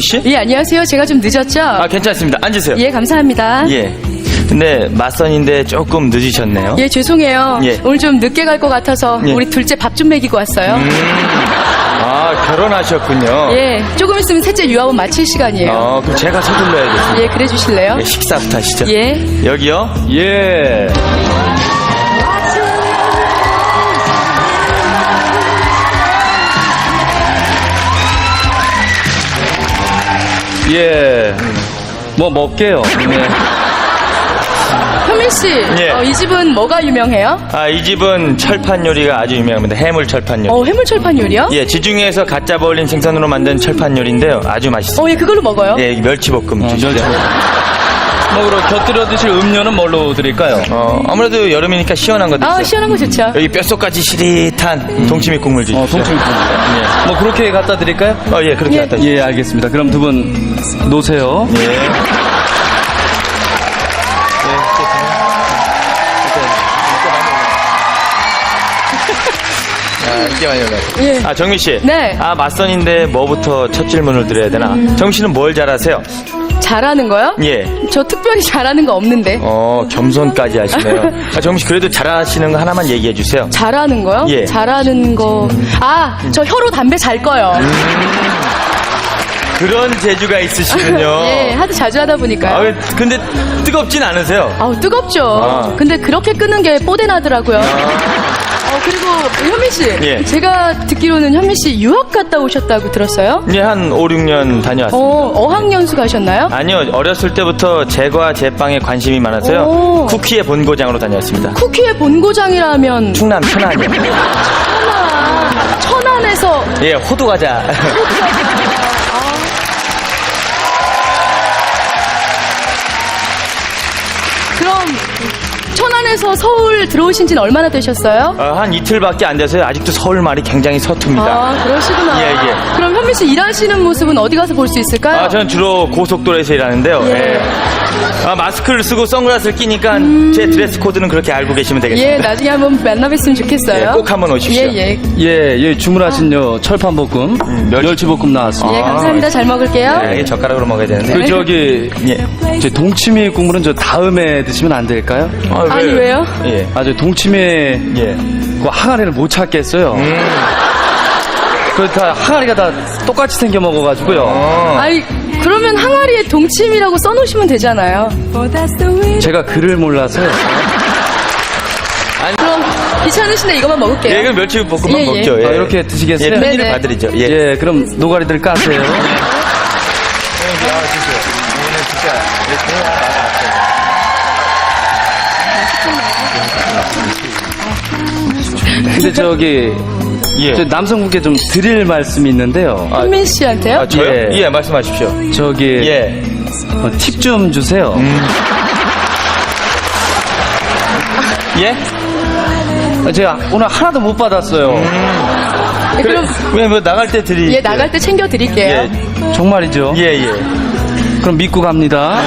씨? 예, 안녕하세요. 제가 좀 늦었죠? 아, 괜찮습니다. 앉으세요. 예, 감사합니다. 예. 근데 맞선인데 조금 늦으셨네요. 예, 죄송해요. 예. 오늘 좀 늦게 갈 것 같아서 예. 우리 둘째 밥 좀 먹이고 왔어요. 아, 결혼하셨군요. 예, 조금 있으면 셋째 유아원 마칠 시간이에요. 그럼 제가 서둘러야겠습니다. 예, 그래 주실래요? 예, 식사부터 하시죠. 예. 여기요? 예. 예. 뭐 먹게요. 네. 현민 씨, 예. 이 집은 뭐가 유명해요? 아, 이 집은 철판 요리가 아주 유명합니다. 해물 철판 요리. 해물철판 요리요? 예, 지중해에서 가짜 버올린 생선으로 만든 철판 요리인데요. 아주 맛있어요. 예, 그걸로 먹어요. 예, 멸치볶음 주시죠. 먹으러 곁들여 드실 음료는 뭘로 드릴까요? 아무래도 여름이니까 시원한 거 드세요. 시원한 거 좋죠. 여기 뼛속까지 시릿한 동치미 국물 주십시오. 동치미 국물. 예. 뭐 그렇게 갖다 드릴까요? 예, 그렇게 예. 갖다 주세요. 예, 알겠습니다. 그럼 두 분 놓으세요. 예. 인기 많이 올라요. 예. 아, 정미 씨. 네. 아, 맞선인데 뭐부터 첫 질문을 드려야 되나? 정미 씨는 뭘 잘하세요? 잘하는 거요? 예. 저 특별히 잘하는 거 없는데. 겸손까지 하시네요. 아, 정미 씨 그래도 잘하시는 거 하나만 얘기해 주세요. 잘하는 거요? 예. 잘하는 거. 저 혀로 담배 잘 꺼요. 그런 재주가 있으시군요. 예, 하도 자주 하다 보니까요. 근데 뜨겁진 않으세요? 아우, 뜨겁죠. 아. 근데 그렇게 끄는 게 뽀대나더라고요. 그리고 현민 씨, 예. 제가 듣기로는 현민 씨 유학 갔다 오셨다고 들었어요? 예, 한 5, 6년 다녀왔습니다. 어학연수 가셨나요? 아니요, 어렸을 때부터 제과 제빵에 관심이 많아서요. 오. 쿠키의 본고장으로 다녔습니다. 쿠키의 본고장이라면 충남 천안이요. 천안에서 예, 호두과자. 그럼 천안에서 서울 들어오신 지는 얼마나 되셨어요? 한 이틀밖에 안 돼서요. 아직도 서울말이 굉장히 서툽니다. 아, 그러시구나. 예, 예. 그럼 현민 씨 일하시는 모습은 어디 가서 볼 수 있을까요? 저는 주로 고속도로에서 일하는데요. 예. 마스크를 쓰고 선글라스를 끼니까 제 드레스 코드는 그렇게 알고 계시면 되겠습니다. 예, 나중에 한번 만나뵀으면 좋겠어요. 예, 꼭 한번 오십시오. 예, 예. 예, 주문하신 철판볶음, 멸치볶음 나왔습니다. 예, 감사합니다. 잘 먹을게요. 이게 젓가락으로 먹어야 되는데. 그 저기 예. 제 동치미 국물은 저 다음에 드시면 안 될까요? 아니, 왜요? 예. 저 동치미 예. 그 항아리를 못 찾겠어요. 그 다 항아리가 다 똑같이 생겨 먹어가지고요. 아니, 그러면 항아리에 동치미라고 써놓으시면 되잖아요. 제가 글을 몰라서요. 그럼 귀찮으신데 이것만 먹을게요. 예, 그럼 멸치볶음만 예, 예. 먹죠. 예. 이렇게 드시겠어요? 예, 편의를 네네. 봐드리죠. 예. 예, 그럼 노가리들 까세요. 근데 저기 예. 저 남성분께 좀 드릴 말씀이 있는데요. 현민 씨한테요? 저요? 예. 예, 말씀하십시오. 저기 예. 팁 좀 주세요. 예? 제가 오늘 하나도 못 받았어요. 예, 그럼 왜, 뭐, 나갈 때 드리. 예, 나갈 때 챙겨드릴게요. 예. 정말이죠? 예, 예. 그럼 믿고 갑니다.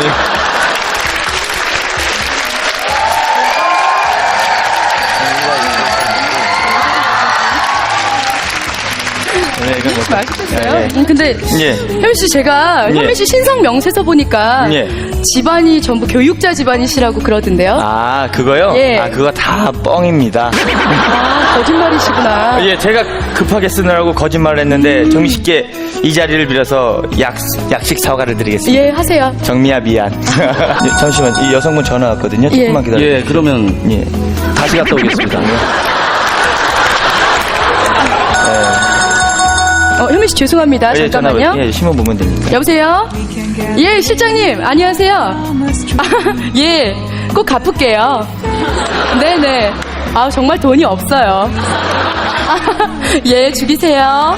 네, 이건 뭐. 맛있겠어요? 예, 예. 근데 예. 현민 씨, 제가 예. 현민 씨 신상 명세서 보니까 예. 집안이 전부 교육자 집안이시라고 그러던데요? 아, 그거요? 예. 그거 다 뻥입니다. 거짓말이시구나. 예, 제가 급하게 쓰느라고 거짓말을 했는데, 정미 씨께 이 자리를 빌어서 약식 사과를 드리겠습니다. 예, 하세요. 정미야, 미안. 예, 잠시만, 이 여성분 전화 왔거든요. 조금만 예. 기다려주세요. 예, 그러면 예. 다시 갔다 오겠습니다. 현민 씨 죄송합니다. 예, 잠깐만요. 전화, 예, 신문 보면 됩니다. 여보세요? 예, 실장님, 안녕하세요. 예, 꼭 갚을게요. 네네. 정말 돈이 없어요. 예, 죽이세요.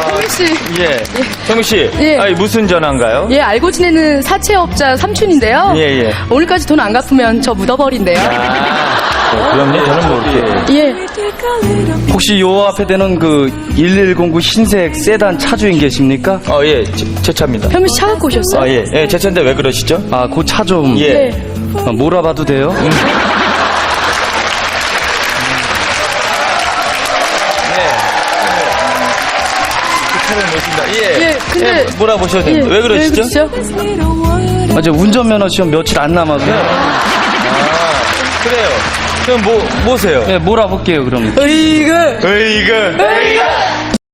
현민 씨. 예. 정미 씨. 예. 무슨 전화인가요? 예, 알고 지내는 사채업자 삼촌인데요. 예, 예. 오늘까지 돈 안 갚으면 저 묻어버린대요. 그럼요. 저는 뭐 이렇게. 예. 혹시 요 앞에 되는 그 1109 흰색 세단 차주인 계십니까? 예, 제 차입니다. 현민 씨 차 갖고 오셨어요? 예, 예, 제 차인데 왜 그러시죠? 그 차 좀 예. 몰아봐도 돼요? 차를 모신다. 예. 예, 근데- 몰아보셔도 됩니다. 왜 그러시죠? 저 운전면허 시험 며칠 안 남았고요. 그래요. 그럼 뭐세요? 네, 몰아볼게요, 그럼. 으이그.